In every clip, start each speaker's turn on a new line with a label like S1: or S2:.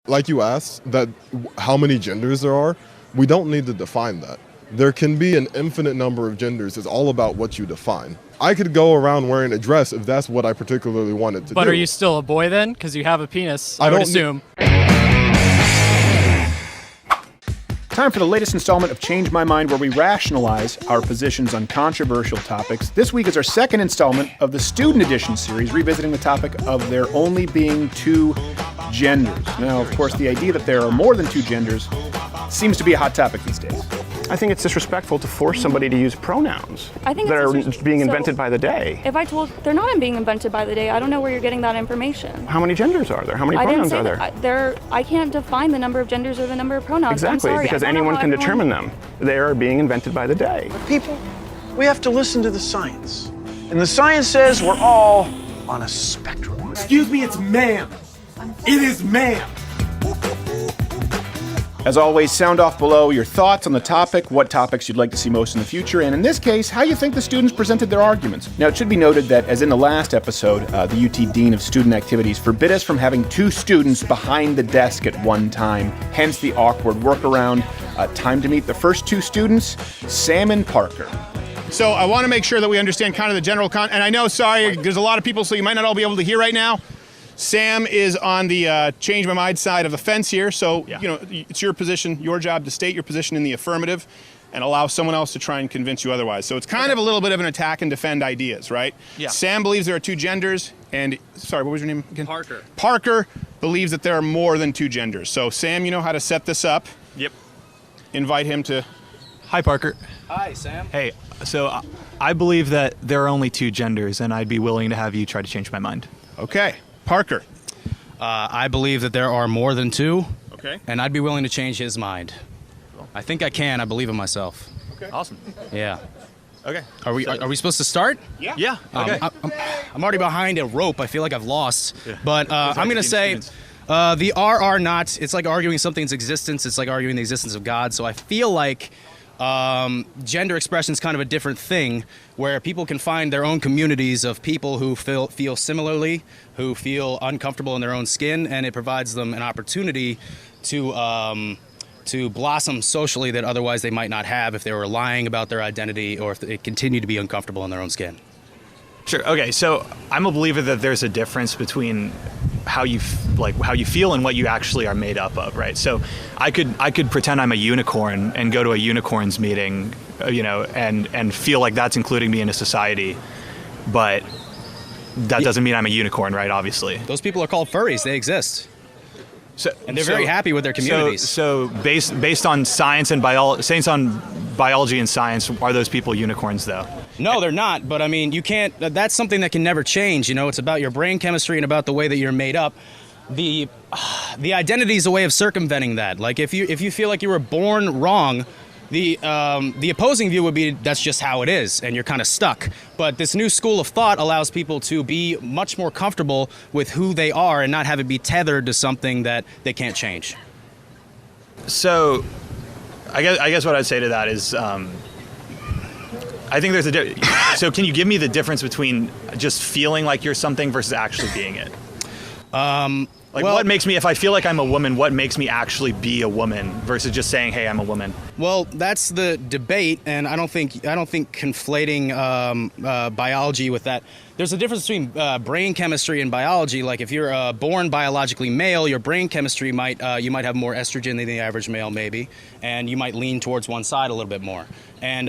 S1: like you asked, that how many genders there are, we don't need to define that. There can be an infinite number of genders. It's all about what you define. I could go around wearing a dress if that's what I particularly wanted to do.
S2: But are you still a boy then? Because you have a penis, I would assume.
S3: Time for the latest installment of Change My Mind, where we rationalize our positions on controversial topics. This week is our second installment of the Student Edition series, revisiting the topic of there only being two genders. Now, of course, the idea that there are more than two genders seems to be a hot topic these days. I think it's disrespectful to force somebody to use pronouns that are being invented by the day.
S4: If I told they're not being invented by the day, I don't know where you're getting that information.
S3: How many genders are there? How many pronouns are there?
S4: I can't define the number of genders or the number of pronouns.
S3: Exactly, because anyone can determine them. They are being invented by the day.
S5: People, we have to listen to the science. And the science says we're all on a spectrum.
S6: Excuse me, it's ma'am. It is ma'am.
S3: As always, sound off below your thoughts on the topic, what topics you'd like to see most in the future, and in this case, how you think the students presented their arguments. Now, it should be noted that, as in the last episode, the UT Dean of Student Activities forbid us from having two students behind the desk at one time, hence the awkward workaround. Time to meet the first two students, Sam and Parker.
S7: So I want to make sure that we understand kind of the general and I know, sorry, there's a lot of people, so you might not all be able to hear right now. Sam is on the change my mind side of the fence here, so you know it's your position, your job to state your position in the affirmative and allow someone else to try and convince you otherwise. So it's kind of a little bit of an attack and defend ideas, right?
S2: Yeah.
S7: Sam believes there are two genders, and sorry, what was your name again?
S2: Parker.
S7: Parker believes that there are more than two genders. So Sam, you know how to set this up.
S2: Yep.
S7: Invite him to...
S8: Hi, Parker.
S2: Hi, Sam.
S8: Hey, so I believe that there are only two genders, and I'd be willing to have you try to change my mind.
S7: Okay. Parker.
S9: I believe that there are more than two.
S7: Okay.
S9: And I'd be willing to change his mind. I think I can. I believe in myself.
S7: Okay.
S8: Awesome.
S9: Yeah.
S7: Okay.
S9: Are we supposed to start?
S7: Yeah.
S8: Yeah. Okay.
S9: I'm already behind a rope. I feel like I've lost. But I'm going to say the are not. It's like arguing something's existence. It's like arguing the existence of God. So I feel like gender expression is kind of a different thing, where people can find their own communities of people who feel similarly, who feel uncomfortable in their own skin, and it provides them an opportunity to blossom socially that otherwise they might not have if they were lying about their identity or if they continue to be uncomfortable in their own skin.
S8: Sure. Okay. So I'm a believer that there's a difference between how you feel and what you actually are made up of, right? So I could pretend I'm a unicorn and go to a unicorns meeting, and feel like that's including me in a society, but that doesn't mean I'm a unicorn, right? Obviously.
S9: Those people are called furries. They exist. And they're very happy with their communities.
S8: So based on science and biology and science, are those people unicorns though?
S9: No, they're not. But I mean, you can't. That's something that can never change. It's about your brain chemistry and about the way that you're made up. The identity is a way of circumventing that. Like if you feel like you were born wrong, the opposing view would be that's just how it is, and you're kind of stuck. But this new school of thought allows people to be much more comfortable with who they are and not have it be tethered to something that they can't change.
S8: So, I guess what I'd say to that is, I think there's so can you give me the difference between just feeling like you're something versus actually being it? What makes me, if I feel like I'm a woman, what makes me actually be a woman versus just saying, hey, I'm a woman?
S9: Well, that's the debate, and I don't think conflating biology with that. There's a difference between brain chemistry and biology. Like if you're born biologically male, your brain chemistry you might have more estrogen than the average male, maybe, and you might lean towards one side a little bit more. And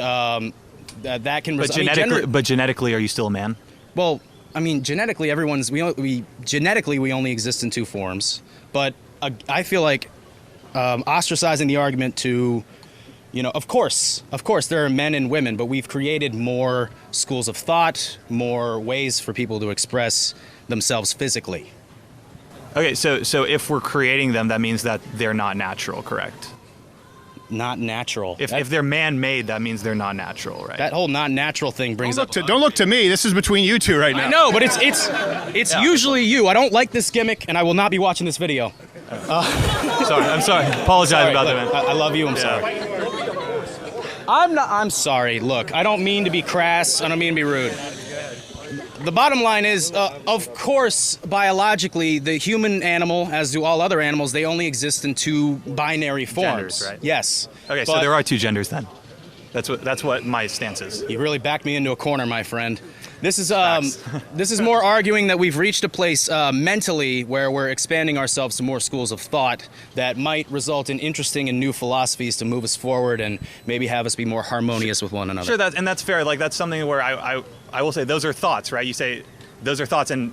S9: that can.
S8: But genetically, are you still a man?
S9: Well, I mean, genetically, we only exist in two forms. But I feel like ostracizing the argument to, of course, there are men and women, but we've created more schools of thought, more ways for people to express themselves physically.
S8: Okay, so if we're creating them, that means that they're not natural, correct?
S9: Not natural.
S8: If they're man-made, that means they're not natural, right?
S9: That whole not natural thing brings up.
S7: Don't look to me. This is between you two right now.
S9: I know, but it's usually you. I don't like this gimmick, and I will not be watching this video.
S8: I'm sorry. Apologize about that, man.
S9: I love you. I'm sorry. I'm sorry. Look, I don't mean to be crass. I don't mean to be rude. The bottom line is, of course, biologically, the human animal, as do all other animals, they only exist in two binary forms.
S8: Genders, right?
S9: Yes.
S8: Okay, so there are two genders then. That's what my stance is.
S9: You really backed me into a corner, my friend. This is more arguing that we've reached a place mentally where we're expanding ourselves to more schools of thought that might result in interesting and new philosophies to move us forward and maybe have us be more harmonious with one another.
S8: Sure, that's fair. Like that's something where I will say those are thoughts, right? You say those are thoughts, and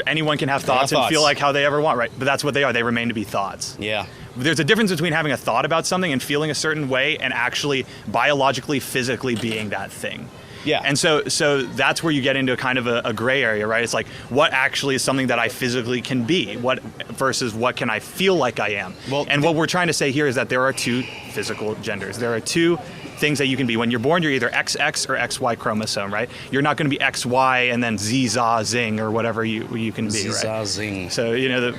S8: anyone can have thoughts and feel like how they ever want, right? But that's what they are. They remain to be thoughts.
S9: Yeah.
S8: There's a difference between having a thought about something and feeling a certain way and actually biologically, physically being that thing.
S9: Yeah.
S8: And so that's where you get into kind of a gray area, right? It's like, what actually is something that I physically can be? What versus what can I feel like I am?
S9: Well,
S8: and what we're trying to say here is that there are two physical genders. There are two things that you can be. When you're born, you're either XX or XY chromosome, right? You're not going to be XY and then Z, za, zing, or whatever you can be,
S9: Z,
S8: right?
S9: za, zing.
S8: So, the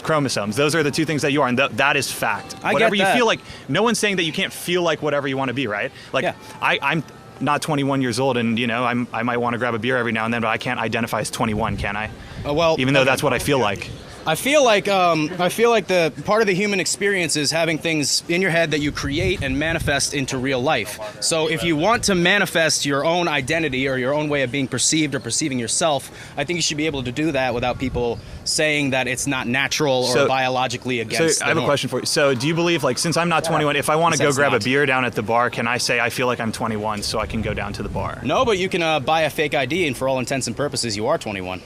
S8: chromosomes, those are the two things that you are, and that is fact.
S9: I
S8: whatever
S9: get that.
S8: you feel like, no one's saying that you can't feel like whatever you want to be, right? Like,
S9: Yeah.
S8: I'm not 21 years old, and I might want to grab a beer every now and then, but I can't identify as 21, can I?
S9: Well,
S8: Even though that's what I feel like.
S9: I feel like the part of the human experience is having things in your head that you create and manifest into real life. So if you want to manifest your own identity or your own way of being perceived or perceiving yourself, I think you should be able to do that without people saying that it's not natural or biologically against
S8: So I have a question for you. So do you believe, like, since I'm not 21, if I want to go grab a beer down at the bar, can I say I feel like I'm 21 so I can go down to the bar?
S9: No, but you can buy a fake ID, and for all intents and purposes, you are 21.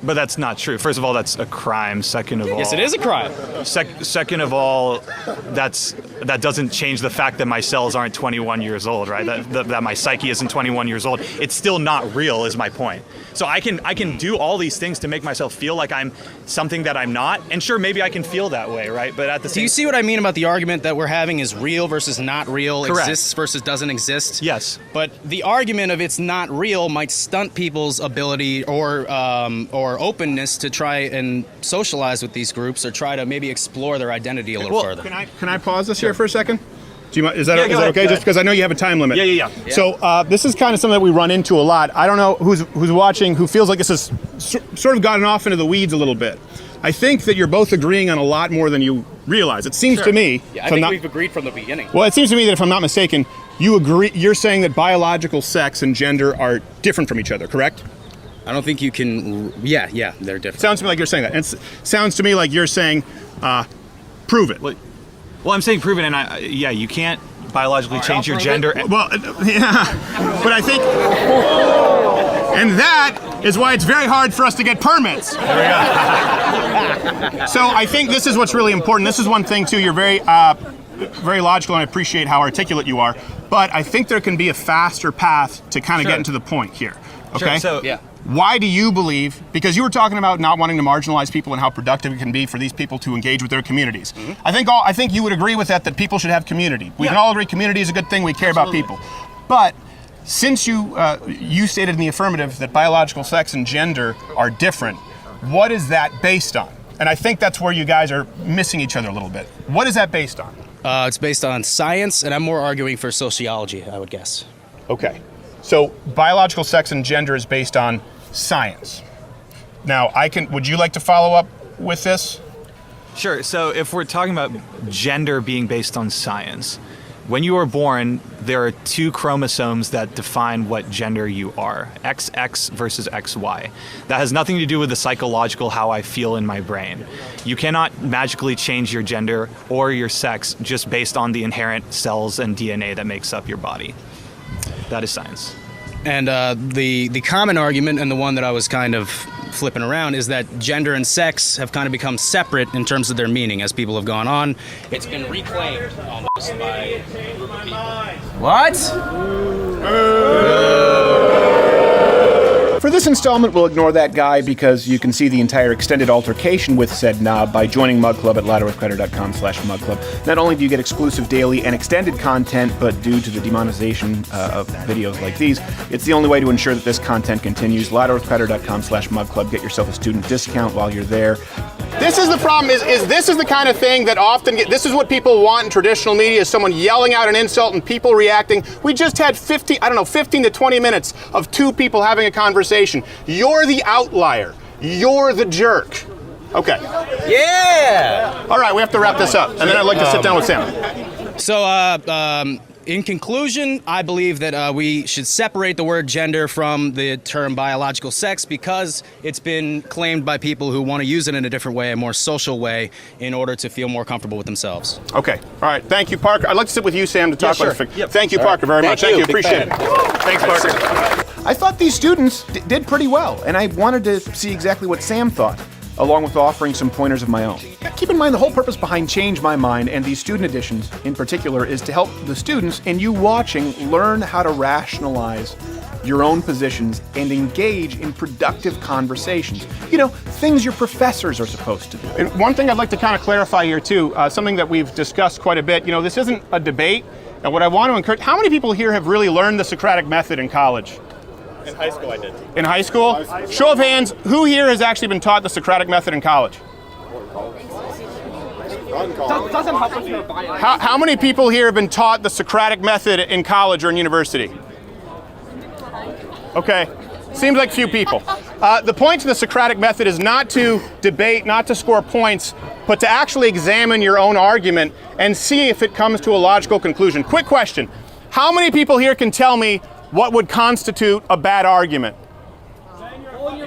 S8: But that's not true. First of all, that's a crime. Second of all,
S9: Yes, it is a crime.
S8: Second of all, that doesn't change the fact that my cells aren't 21 years old, right? That my psyche isn't 21 years old. It's still not real, is my point. So I can do all these things to make myself feel like I'm something that I'm not. And sure, maybe I can feel that way, right? But at the same,
S9: do you see what I mean about the argument that we're having is real versus not real,
S8: Correct.
S9: exists versus doesn't exist?
S8: Yes.
S9: But the argument of it's not real might stunt people's ability or openness to try and socialize with these groups or try to maybe explore their identity a little further.
S3: Can I pause this here for a second? Do you mind, is that
S8: go ahead,
S3: okay?
S8: go
S3: Just because I know you have a time limit.
S8: Yeah.
S3: So this is kind of something that we run into a lot. I don't know who's watching who feels like this has sort of gotten off into the weeds a little bit. I think that you're both agreeing on a lot more than you realize. It seems to me.
S9: Yeah, I think we've agreed from the beginning.
S3: Well, it seems to me that if I'm not mistaken, you agree. You're saying that biological sex and gender are different from each other, correct?
S9: I don't think you can. Yeah, they're different.
S3: Sounds to me like you're saying that. And it sounds to me like you're saying, prove it.
S8: Well, I'm saying prove it, and you can't biologically change your gender.
S3: Well, yeah, but I think, and that is why it's very hard for us to get permits. There we go. So I think this is what's really important. This is one thing too. You're very logical, and I appreciate how articulate you are. But I think there can be a faster path to kind of get into the point here. Okay.
S8: Sure, so
S9: yeah.
S3: Why do you believe, because you were talking about not wanting to marginalize people and how productive it can be for these people to engage with their communities. Mm-hmm. I think you would agree with that people should have community. We can all agree community is a good thing, we care about people. But since you stated in the affirmative that biological sex and gender are different, what is that based on? And I think that's where you guys are missing each other a little bit. What is that based on?
S9: It's based on science, and I'm more arguing for sociology, I would guess.
S3: Okay. So biological sex and gender is based on science. Now, would you like to follow up with this?
S8: Sure. So if we're talking about gender being based on science, when you are born, there are two chromosomes that define what gender you are, XX versus XY. That has nothing to do with the psychological how I feel in my brain. You cannot magically change your gender or your sex just based on the inherent cells and DNA that makes up your body. That is science.
S9: And the common argument, and the one that I was kind of flipping around, is that gender and sex have kind of become separate in terms of their meaning as people have gone on. It's been reclaimed almost by a group of people. What?
S3: For this installment, we'll ignore that guy because you can see the entire extended altercation with said knob by joining Mug Club at louderwithcreditor.com/mugclub. Not only do you get exclusive daily and extended content, but due to the demonetization of videos like these, it's the only way to ensure that this content continues. louderwithcreditor.com/mugclub. Get yourself a student discount while you're there. This is the problem, is this is the kind of thing that often this is what people want in traditional media, is someone yelling out an insult and people reacting. We just had 15 to 20 minutes of two people having a conversation
S7: conversation. You're the outlier. You're the jerk. Okay.
S9: Yeah!
S7: All right, we have to wrap this up, and then I'd like to sit down with Sam.
S9: So, in conclusion, I believe that we should separate the word gender from the term biological sex because it's been claimed by people who want to use it in a different way, a more social way, in order to feel more comfortable with themselves.
S7: Okay. All right. Thank you, Parker. I'd like to sit with you, Sam, to talk about this.
S9: Yep.
S7: Thank you, Parker, very much. Thank you. Appreciate it. Thanks, Parker.
S3: I thought these students did pretty well, and I wanted to see exactly what Sam thought, along with offering some pointers of my own. Keep in mind, the whole purpose behind Change My Mind and these student editions in particular is to help the students and you watching learn how to rationalize your own positions and engage in productive conversations. You know, things your professors are supposed to do.
S7: And one thing I'd like to kind of clarify here, too, something that we've discussed quite a bit, this isn't a debate. And what I want to encourage, how many people here have really learned the Socratic method in college?
S10: In high school, I did.
S7: In high school? Show of hands, who here has actually been taught the Socratic method in college?
S10: Doesn't help with your bio.
S7: How many people here have been taught the Socratic method in college or in university? Okay, seems like few people. The point of the Socratic method is not to debate, not to score points, but to actually examine your own argument and see if it comes to a logical conclusion. Quick question, how many people here can tell me what would constitute a bad argument?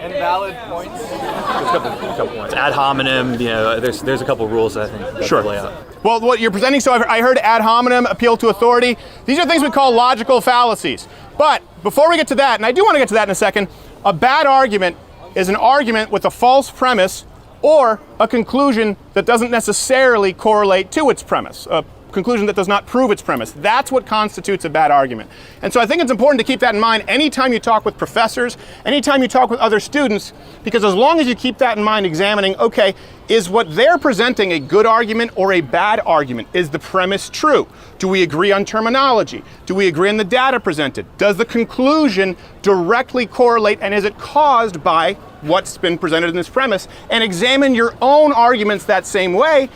S10: Invalid points.
S8: There's a couple points. Ad hominem, there's a couple rules that I think
S7: Sure.
S8: lay out.
S7: Well, what you're presenting, so I heard ad hominem, appeal to authority. These are things we call logical fallacies. But before we get to that, and I do want to get to that in a second, a bad argument is an argument with a false premise or a conclusion that doesn't necessarily correlate to its premise, a conclusion that does not prove its premise. That's what constitutes a bad argument. And so I think it's important to keep that in mind anytime you talk with professors, anytime you talk with other students, because as long as you keep that in mind, examining, okay, is what they're presenting a good argument or a bad argument? Is the premise true? Do we agree on terminology? Do we agree on the data presented? Does the conclusion directly correlate, and is it caused by what's been presented in this premise? And examine your own arguments that same way.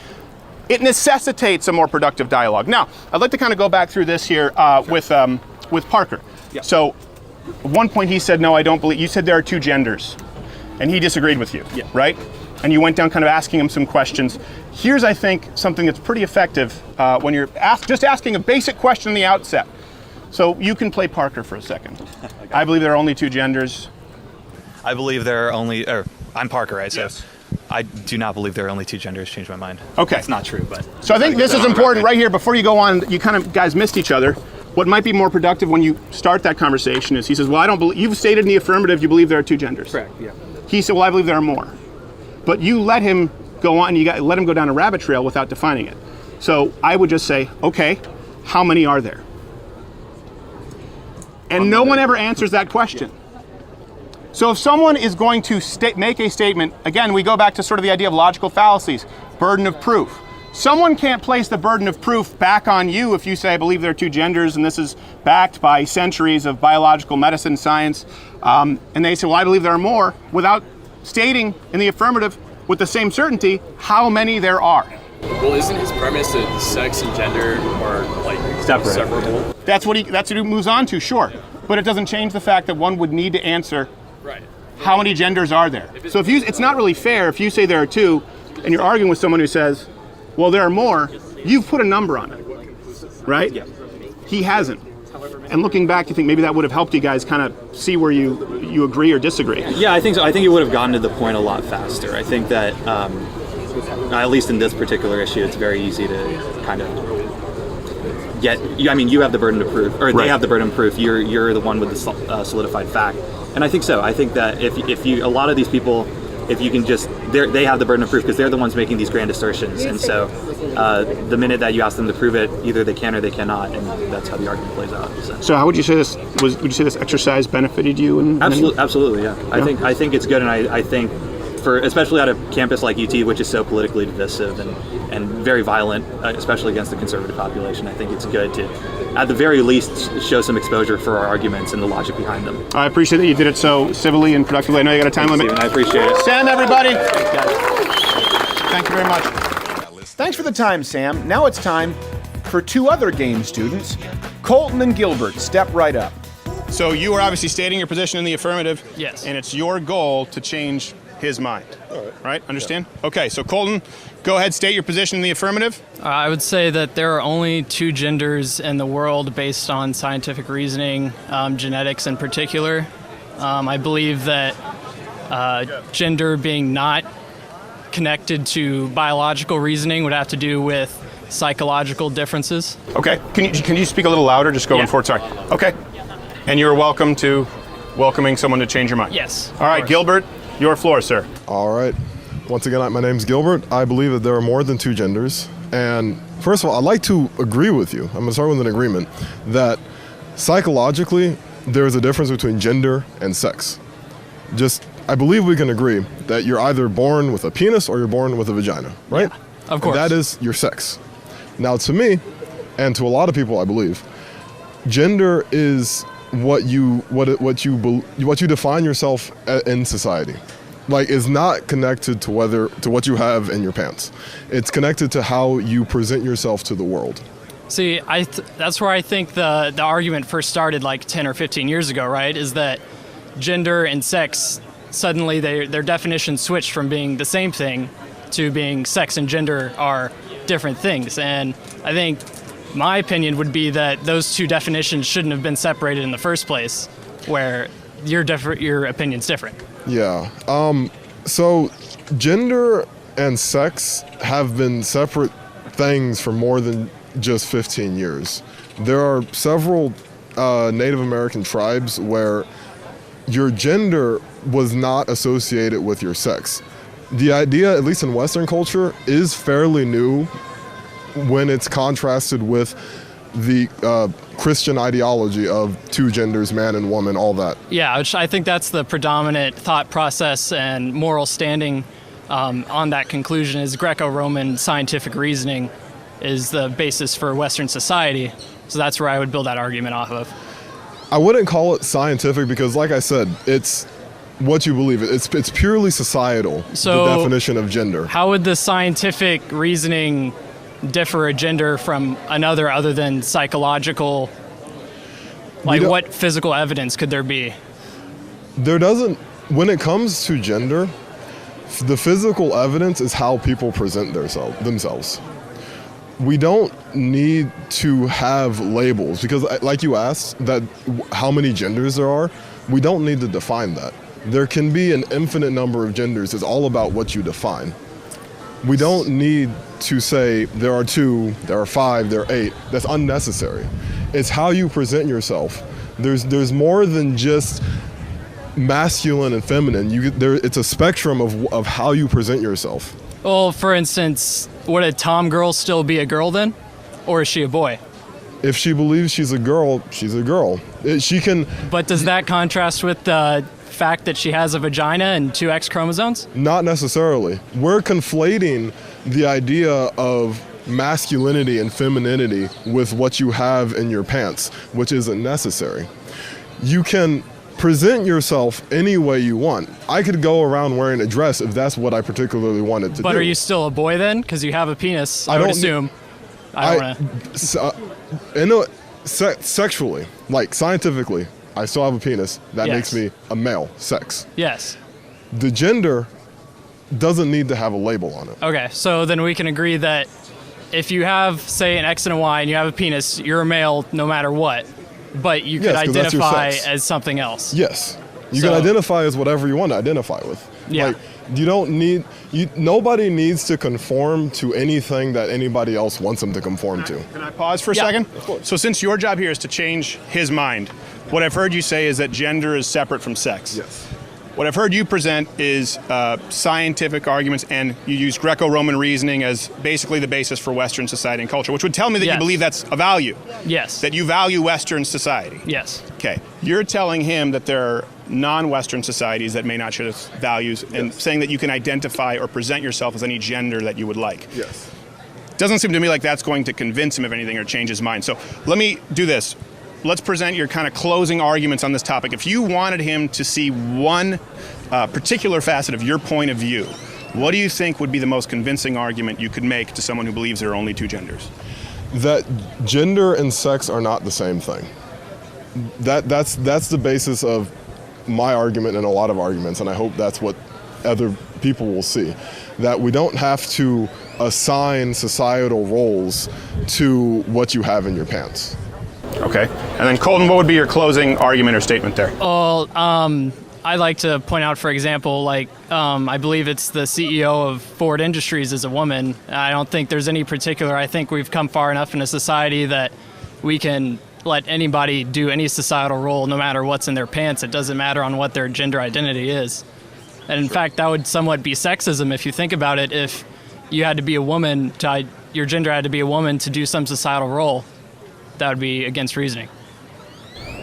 S7: It necessitates a more productive dialogue. Now, I'd like to kind of go back through this here with Parker.
S10: Yep.
S7: So, at one point he said, no, I don't believe, you said there are two genders, and he disagreed with you, right? And you went down kind of asking him some questions. Here's, I think, something that's pretty effective when you're just asking a basic question in the outset. So you can play Parker for a second. I believe there are only two genders.
S8: I believe there are only, I'm Parker, right? So yes. I do not believe there are only two genders. Changed my mind.
S7: Okay.
S8: It's not true, but.
S7: So I think this is important right here. Before you go on, you kind of guys missed each other. What might be more productive when you start that conversation is he says, well, I don't believe, you've stated in the affirmative you believe there are two genders.
S10: Correct, yeah.
S7: He said, well, I believe there are more. But you let him go on, let him go down a rabbit trail without defining it. So I would just say, okay, how many are there? And no one ever answers that question. So if someone is going to make a statement, again, we go back to sort of the idea of logical fallacies, burden of proof. Someone can't place the burden of proof back on you if you say, I believe there are two genders, and this is backed by centuries of biological medicine science, and they say, well, I believe there are more, without stating in the affirmative with the same certainty how many there are.
S10: Well, isn't his premise that sex and gender are like separable?
S7: That's what he moves on to, sure. But it doesn't change the fact that one would need to answer how many genders are there. So if it's not really fair if you say there are two and you're arguing with someone who says, well, there are more, you've put a number on it, right? Yeah. He hasn't. And looking back, you think maybe that would have helped you guys kind of see where you agree or disagree?
S11: Yeah, I think so. I think it would have gotten to the point a lot faster. I think that, at least in this particular issue, it's very easy to kind of you have the burden of proof, or they have the burden of proof. You're the one with the solidified fact. And I think so. I think that if you, a lot of these people, if you can just, they have the burden of proof because they're the ones making these grand assertions. And so the minute that you ask them to prove it, either they can or they cannot, and that's how the argument plays out.
S7: So how would you say this would you say this exercise benefited you?
S11: Absolutely, yeah. I think it's good, and I think for especially at a campus like UT, which is so politically divisive and very violent, especially against the conservative population, I think it's good to, at the very least, show some exposure for our arguments and the logic behind them.
S7: I appreciate that you did it so civilly and productively. I know you got a time limit.
S11: Steven, I appreciate it.
S7: Sam, everybody. Thank you very much.
S3: Thanks for the time, Sam. Now it's time for two other game students. Colton and Gilbert, step right up.
S7: So you are obviously stating your position in the affirmative.
S2: Yes.
S7: And it's your goal to change his mind. All right. Understand? Yeah. Okay, so Colton, go ahead, state your position in the affirmative.
S2: I would say that there are only two genders in the world based on scientific reasoning, genetics in particular. I believe that gender being not connected to biological reasoning would have to do with psychological differences.
S7: Okay. Can you speak a little louder? Just going forward. Sorry. Okay. And you're welcoming someone to change your mind.
S2: Yes.
S7: All right, Gilbert, your floor, sir.
S1: All right. Once again, my name's Gilbert. I believe that there are more than two genders. And first of all, I'd like to agree with you. I'm going to start with an agreement that psychologically, there is a difference between gender and sex. I believe we can agree that you're either born with a penis or you're born with a vagina, right?
S2: Yeah, of course.
S1: And that is your sex. Now, to me, and to a lot of people, I believe, gender is what you define yourself in society. Like, is not connected to what you have in your pants. It's connected to how you present yourself to the world.
S2: See, that's where I think the argument first started like 10 or 15 years ago, right? Is that gender and sex, suddenly their definitions switched from being the same thing to being sex and gender are different things. And I think my opinion would be that those two definitions shouldn't have been separated in the first place, where your opinion's different.
S1: Yeah. So gender and sex have been separate things for more than just 15 years. There are several Native American tribes where your gender was not associated with your sex. The idea, at least in Western culture, is fairly new when it's contrasted with the Christian ideology of two genders, man and woman, all that.
S2: Yeah, which I think that's the predominant thought process and moral standing on that conclusion is Greco-Roman scientific reasoning is the basis for Western society. So that's where I would build that argument off of.
S1: I wouldn't call it scientific because, like I said, it's what you believe. It's purely societal,
S2: so
S1: the definition of gender.
S2: How would the scientific reasoning differ a gender from another other than psychological? Like, what physical evidence could there be?
S1: There doesn't, when it comes to gender, the physical evidence is how people present themselves. We don't need to have labels because, like you asked, that how many genders there are, we don't need to define that. There can be an infinite number of genders. It's all about what you define. We don't need to say there are 2, there are 5, there are 8. That's unnecessary. It's how you present yourself. There's more than just masculine and feminine. It's a spectrum of how you present yourself.
S2: Well, for instance, would a tom girl still be a girl then? Or is she a boy?
S1: If she believes she's a girl, she's a girl. She can...
S2: But does that contrast with the fact that she has a vagina and 2 X chromosomes?
S1: Not necessarily. We're conflating the idea of masculinity and femininity with what you have in your pants, which isn't necessary. You can present yourself any way you want. I could go around wearing a dress if that's what I particularly wanted to do.
S2: But are you still a boy then? Because you have a penis, I would assume.
S1: Sexually, like scientifically, I still have a penis. That makes me a male, sex.
S2: Yes.
S1: The gender doesn't need to have a label on it.
S2: Okay, so then we can agree that if you have, say, an X and a Y and you have a penis, you're a male no matter what. But you could identify as something else.
S1: Yes. You can identify as whatever you want to identify with.
S2: Yeah.
S1: Like, you don't need, nobody needs to conform to anything that anybody else wants them to conform to.
S7: Can I pause for a second? Of course. So since your job here is to change his mind, what I've heard you say is that gender is separate from sex.
S1: Yes.
S7: What I've heard you present is scientific arguments, and you use Greco-Roman reasoning as basically the basis for Western society and culture, which would tell me that you believe that's a value.
S2: Yes.
S7: That you value Western society.
S2: Yes.
S7: Okay. You're telling him that there are non-Western societies that may not share those values, and saying that you can identify or present yourself as any gender that you would like.
S1: Yes.
S7: Doesn't seem to me like that's going to convince him of anything or change his mind. So let me do this. Let's present your kind of closing arguments on this topic. If you wanted him to see one particular facet of your point of view, what do you think would be the most convincing argument you could make to someone who believes there are only 2 genders?
S1: That gender and sex are not the same thing. that's the basis of my argument and a lot of arguments, and I hope that's what other people will see, that we don't have to assign societal roles to what you have in your pants.
S3: Okay. And then Colton, what would be your closing argument or statement there?
S2: Well, I'd like to point out, for example, I believe it's the CEO of Ford Industries is a woman. I don't think there's any particular, I think we've come far enough in a society that we can let anybody do any societal role no matter what's in their pants. It doesn't matter on what their gender identity is. And in fact, that would somewhat be sexism if you think about it. If you had to be a woman, your gender had to be a woman to do some societal role, that would be against reasoning.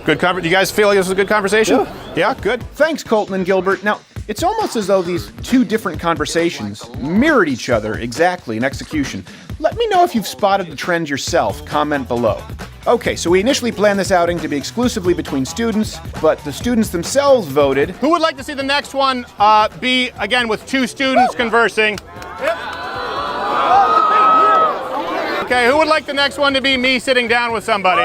S3: Good Do you guys feel like this was a good conversation? Yeah, good. Thanks, Colton and Gilbert. Now, it's almost as though these two different conversations mirrored each other exactly in execution. Let me know if you've spotted the trend yourself. Comment below. Okay, so we initially planned this outing to be exclusively between students, but the students themselves voted.
S7: Who would like to see the next one be, again, with two students conversing? Okay, who would like the next one to be me sitting down with somebody?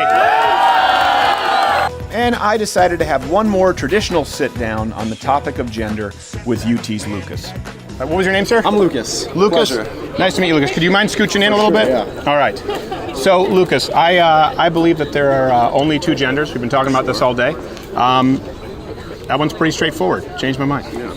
S3: And I decided to have one more traditional sit-down on the topic of gender with UT's Lucas. What was your name, sir?
S10: I'm Lucas.
S3: Lucas?
S10: Pleasure.
S3: Nice to meet you, Lucas. Could you mind scooching in a little bit?
S10: Yeah.
S3: All right. So, Lucas, I believe that there are only two genders. We've been talking about this all day. That one's pretty straightforward. Changed my mind.
S10: Yeah.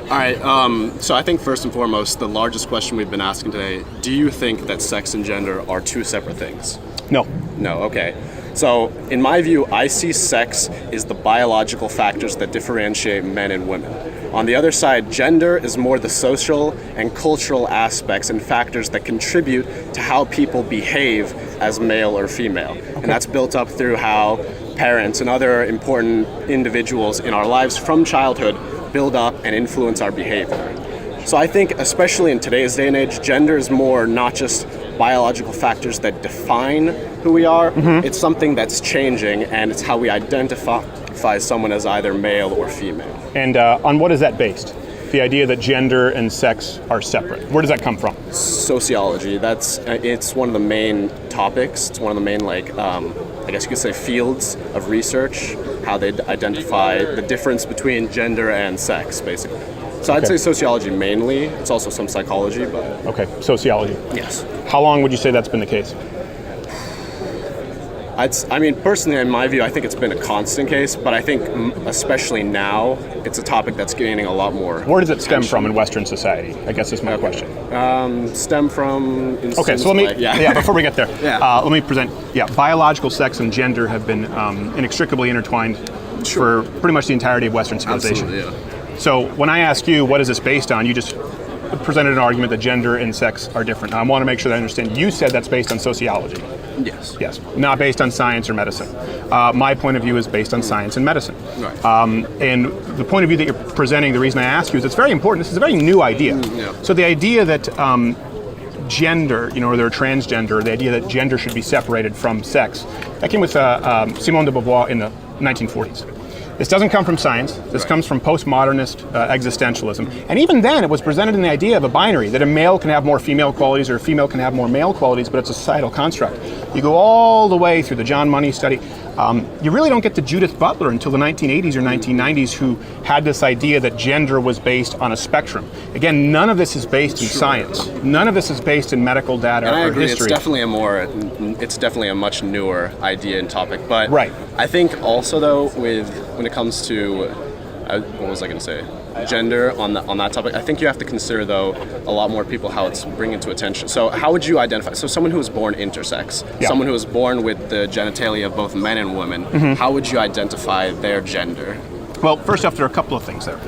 S10: All right, so I think first and foremost, the largest question we've been asking today, do you think that sex and gender are two separate things?
S3: No.
S10: No, okay. So, in my view, I see sex is the biological factors that differentiate men and women. On the other side, gender is more the social and cultural aspects and factors that contribute to how people behave as male or female. Okay. And that's built up through how parents and other important individuals in our lives from childhood build up and influence our behavior. So I think, especially in today's day and age, gender is more not just biological factors that define who we are. Mm-hmm. It's something that's changing, and it's how we identify someone as either male or female.
S3: And on what is that based? The idea that gender and sex are separate. Where does that come from?
S10: Sociology. It's one of the main topics. It's one of the main, I guess you could say, fields of research, how they identify the difference between gender and sex, basically. So I'd say sociology mainly. It's also some psychology, but...
S3: Okay, sociology.
S10: Yes.
S3: How long would you say that's been the case?
S10: Personally, in my view, I think it's been a constant case, but I think especially now, it's a topic that's gaining a lot more
S3: Where does it stem from in Western society? I guess is my question.
S10: Stem from...
S3: Okay, so let me... before we get there, let me present... biological sex and gender have been inextricably intertwined for pretty much the entirety of Western civilization.
S10: Absolutely, yeah.
S3: So when I ask you, what is this based on, you just presented an argument that gender and sex are different. Now, I want to make sure that I understand. You said that's based on sociology.
S10: Yes.
S3: Yes. Not based on science or medicine. My point of view is based on science and medicine.
S10: Right.
S3: And the point of view that you're presenting, the reason I ask you is it's very important. This is a very new idea. So the idea that gender, or they're transgender, the idea that gender should be separated from sex, that came with Simone de Beauvoir in the 1940s. This doesn't come from science. This comes from postmodernist existentialism. And even then, it was presented in the idea of a binary, that a male can have more female qualities or a female can have more male qualities, but it's a societal construct. You go all the way through the John Money study. You really don't get to Judith Butler until the 1980s or 1990s, who had this idea that gender was based on a spectrum. Again, none of this is based in science. None of this is based in medical data
S10: and I
S3: or
S10: agree,
S3: history.
S10: It's definitely a much newer idea and topic. But
S3: right.
S10: I think also, though, when it comes to, what was I going to say? Gender on that topic, I think you have to consider, though, a lot more people how it's bringing to attention. So how would you identify, so someone who was born intersex, someone who was born with the genitalia of both men and women, how would you identify their gender?
S3: Well, first off, there are a couple of things there,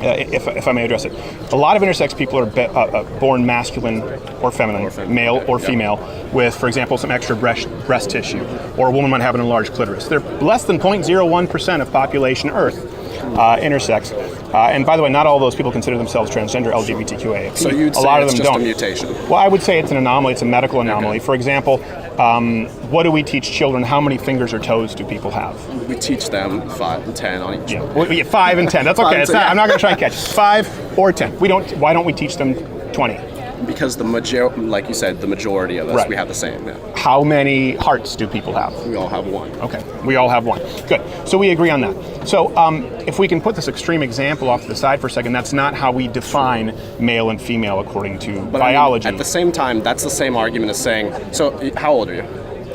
S3: if I may address it. A lot of intersex people are born masculine or feminine, male or female, with, for example, some extra breast tissue, or a woman might have an enlarged clitoris. They're less than 0.01% of population Earth intersex. And by the way, not all those people consider themselves transgender, LGBTQA.
S10: So you'd say
S3: a lot of them
S10: it's just
S3: don't.
S10: a mutation?
S3: Well, I would say it's an anomaly. It's a medical anomaly. Okay. For example, what do we teach children? How many fingers or toes do people have?
S10: We teach them 5 and 10 on each.
S3: Yeah, well, 5 and 10. That's okay. I'm not going to try and catch 5 or 10. Why don't we teach them 20?
S10: Because like you said, the majority of us,
S3: Right.
S10: we have the same. Yeah.
S3: How many hearts do people have?
S10: We all have one.
S3: Okay, we all have one. Good. So we agree on that. So if we can put this extreme example off to the side for a second, that's not how we define male and female according to
S10: But I mean,
S3: biology.
S10: at the same time, that's the same argument as saying, so how old are you?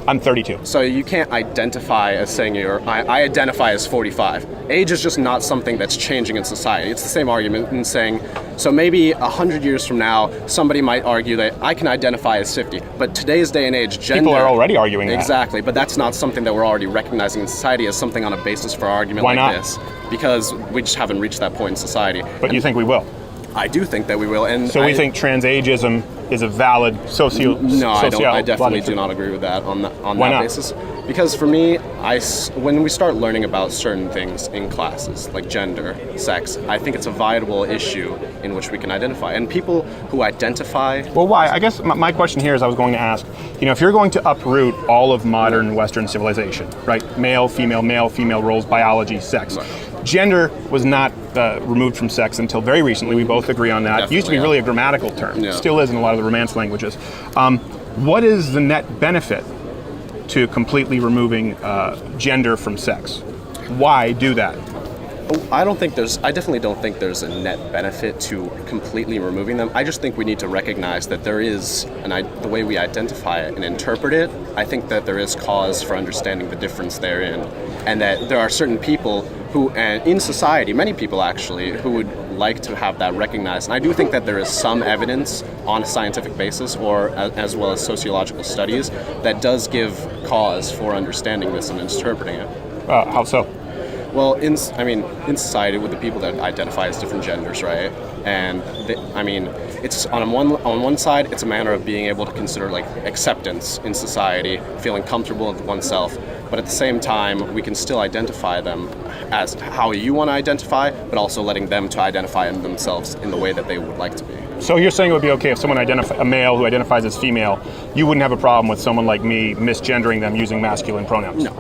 S3: I'm 32.
S10: So you can't identify as saying I identify as 45. Age is just not something that's changing in society. It's the same argument in saying, so maybe 100 years from now, somebody might argue that I can identify as 50. But today's day and age, gender...
S3: People are already arguing that.
S10: Exactly, but that's not something that we're already recognizing in society as something on a basis for argument
S3: Why
S10: like
S3: not?
S10: this. Because we just haven't reached that point in society.
S3: But you think we will?
S10: I do think that we will. And
S3: So we think transageism is a valid
S10: No, I don't. I definitely
S3: sociological-
S10: do not agree with that on
S3: Why
S10: that
S3: not?
S10: basis. Because for me, when we start learning about certain things in classes, like gender, sex, I think it's a viable issue in which we can identify. And people who identify...
S3: Well, why? I guess my question here is I was going to ask, if you're going to uproot all of modern Western civilization, right? Male, female roles, biology, sex.
S10: Right.
S3: Gender was not removed from sex until very recently. We both agree on that.
S10: Definitely,
S3: It used to be
S10: yeah.
S3: really a grammatical term.
S10: Yeah.
S3: Still is in a lot of the Romance languages. What is the net benefit to completely removing gender from sex? Why do that?
S10: I definitely don't think there's a net benefit to completely removing them. I just think we need to recognize that there is, the way we identify it and interpret it, I think that there is cause for understanding the difference therein. And that there are certain people who, and in society, many people actually, who would like to have that recognized. And I do think that there is some evidence on a scientific basis, or as well as sociological studies, that does give cause for understanding this and interpreting it.
S3: How so?
S10: Well, in society, with the people that identify as different genders, right? And it's on one side, it's a matter of being able to consider like acceptance in society, feeling comfortable with oneself. But at the same time, we can still identify them as how you want to identify, but also letting them to identify themselves in the way that they would like to be.
S3: So you're saying it would be okay if someone a male who identifies as female, you wouldn't have a problem with someone like me misgendering them using masculine pronouns?
S10: No.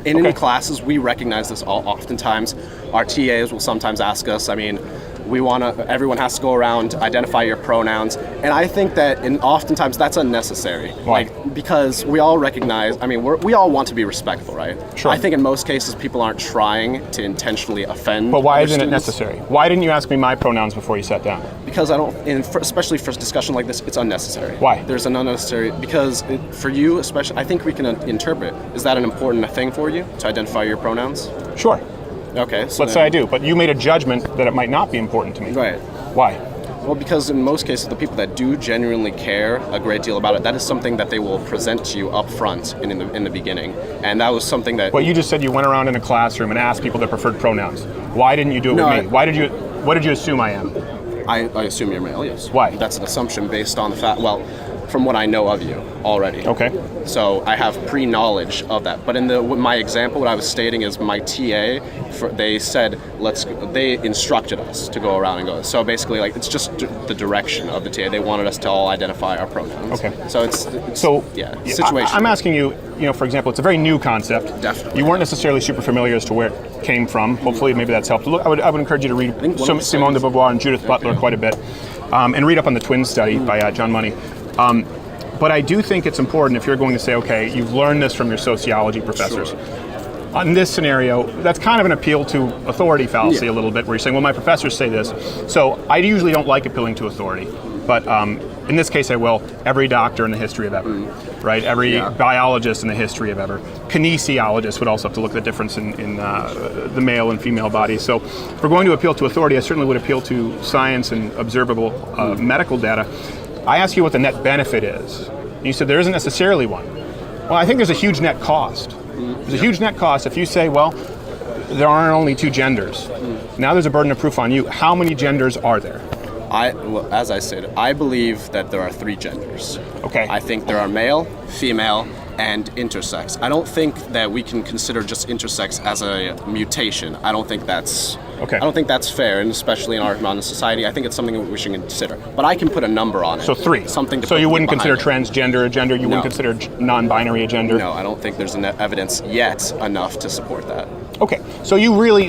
S10: In classes, we recognize this oftentimes. Our TAs will sometimes ask us, everyone has to go around, identify your pronouns. And I think that oftentimes that's unnecessary.
S3: Why?
S10: Because we all recognize, we all want to be respectful, right?
S3: Sure.
S10: I think in most cases people aren't trying to intentionally offend.
S3: But why
S10: other
S3: isn't it
S10: students.
S3: necessary? Why didn't you ask me my pronouns before you sat down?
S10: Because especially for a discussion like this, it's unnecessary.
S3: Why?
S10: There's an unnecessary, because for you especially, I think we can interpret. Is that an important thing for you, to identify your pronouns?
S3: Sure.
S10: Okay. So
S3: Let's say I do, but you made a judgment that it might not be important to me.
S10: Right.
S3: Why?
S10: Well, because in most cases, the people that do genuinely care a great deal about it, that is something that they will present to you up front and in the beginning. And that was something that...
S3: Well, you just said you went around in a classroom and asked people their preferred pronouns. Why didn't you do it with me? What did you assume I am?
S10: I assume you're male, yes.
S3: Why?
S10: That's an assumption based on the fact, from what I know of you already.
S3: Okay.
S10: So I have pre-knowledge of that. But in my example, what I was stating is my TA, they instructed us to go around and go. So basically, it's just the direction of the TA. They wanted us to all identify our pronouns.
S3: Okay.
S10: So it's situational.
S3: I'm asking you, for example, it's a very new concept.
S10: Definitely.
S3: You weren't necessarily super familiar as to where it came from. Hopefully, maybe that's helped. Look, I would encourage you to read Simone de Beauvoir and Judith Butler quite a bit, and read up on the twin study by John Money. But I do think it's important if you're going to say, okay, you've learned this from your sociology professors. Sure. On this scenario, that's kind of an appeal to authority fallacy a little bit, where you're saying, well, my professors say this. So I usually don't like appealing to authority. But in this case, I will. Every doctor in the history of ever, right? Every biologist in the history of ever. Kinesiologists would also have to look at the difference in the male and female bodies. So if we're going to appeal to authority, I certainly would appeal to science and observable medical data. I ask you what the net benefit is. And you said there isn't necessarily one. Well, I think there's a huge net cost. There's a huge net cost if you say, well, there aren't only two genders. Now there's a burden of proof on you. How many genders are there?
S10: As I said, I believe that there are 3 genders.
S3: Okay.
S10: I think there are male, female, and intersex. I don't think that we can consider just intersex as a mutation. I don't think that's fair, and especially in our modern society, I think it's something that we should consider. But I can put a number on it.
S3: So 3.
S10: Something to
S3: so
S10: put
S3: you wouldn't consider
S10: behind it.
S3: transgender a gender? You wouldn't consider non-binary a gender?
S10: No, I don't think there's evidence yet enough to support that.
S3: Okay, so you really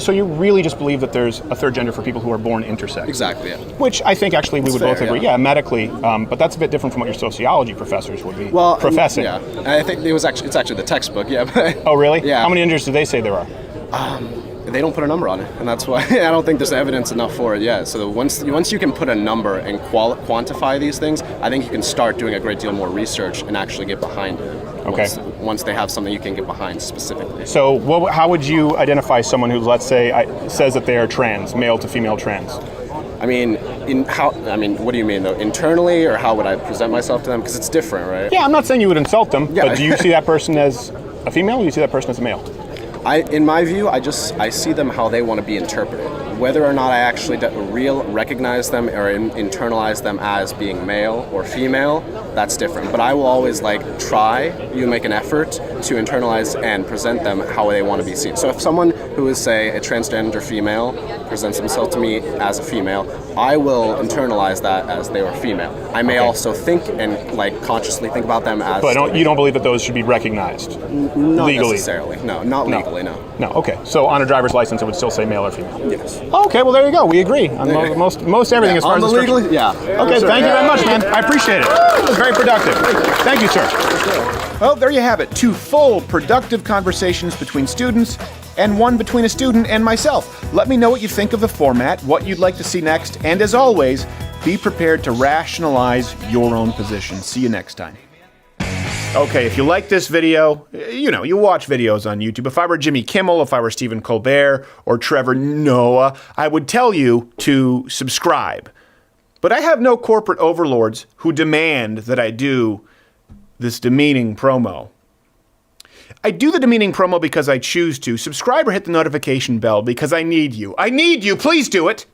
S3: just believe that there's a third gender for people who are born intersex.
S10: Exactly. Yeah.
S3: Which I think actually we would
S10: fair,
S3: both agree.
S10: yeah.
S3: Yeah, medically, but that's a bit different from what your sociology professors would be professing.
S10: Yeah, I think it's actually the textbook. Yeah.
S3: Oh, really?
S10: Yeah.
S3: How many genders do they say there are?
S10: They don't put a number on it, and that's why I don't think there's evidence enough for it yet. So once you can put a number and quantify these things, I think you can start doing a great deal more research and actually get behind it.
S3: Okay.
S10: Once they have something you can get behind specifically.
S3: So how would you identify someone who, let's say, says that they are trans, male to female trans?
S10: I mean, what do you mean though? Internally, or how would I present myself to them? Because it's different, right?
S3: Yeah, I'm not saying you would insult them,
S10: Yeah.
S3: but do you see that person as a female, or do you see that person as a male?
S10: In my view, I see them how they want to be interpreted. Whether or not I actually recognize them or internalize them as being male or female, that's different. But I will always you make an effort to internalize and present them how they want to be seen. So if someone who is, say, a transgender female presents themselves to me as a female, I will internalize that as they are female. I may also think and consciously think about them as.
S3: But you don't believe that those should be recognized
S10: not
S3: legally?
S10: Necessarily. No, not legally. No.
S3: No. Okay. So on a driver's license, it would still say male or female.
S10: Yes.
S3: Okay. Well, there you go. We agree on most everything as far as
S10: the
S3: this
S10: legally. Yeah.
S3: Okay. Thank you very much, man. I appreciate it. It was very productive. Thank you, sir. Well, there you have it. 2 full, productive conversations between students, and one between a student and myself. Let me know what you think of the format, what you'd like to see next, and as always, be prepared to rationalize your own position. See you next time. Okay, if you like this video, you watch videos on YouTube. If I were Jimmy Kimmel, if I were Stephen Colbert, or Trevor Noah, I would tell you to subscribe. But I have no corporate overlords who demand that I do this demeaning promo. I do the demeaning promo because I choose to. Subscribe or hit the notification bell because I need you. I need you. Please do it.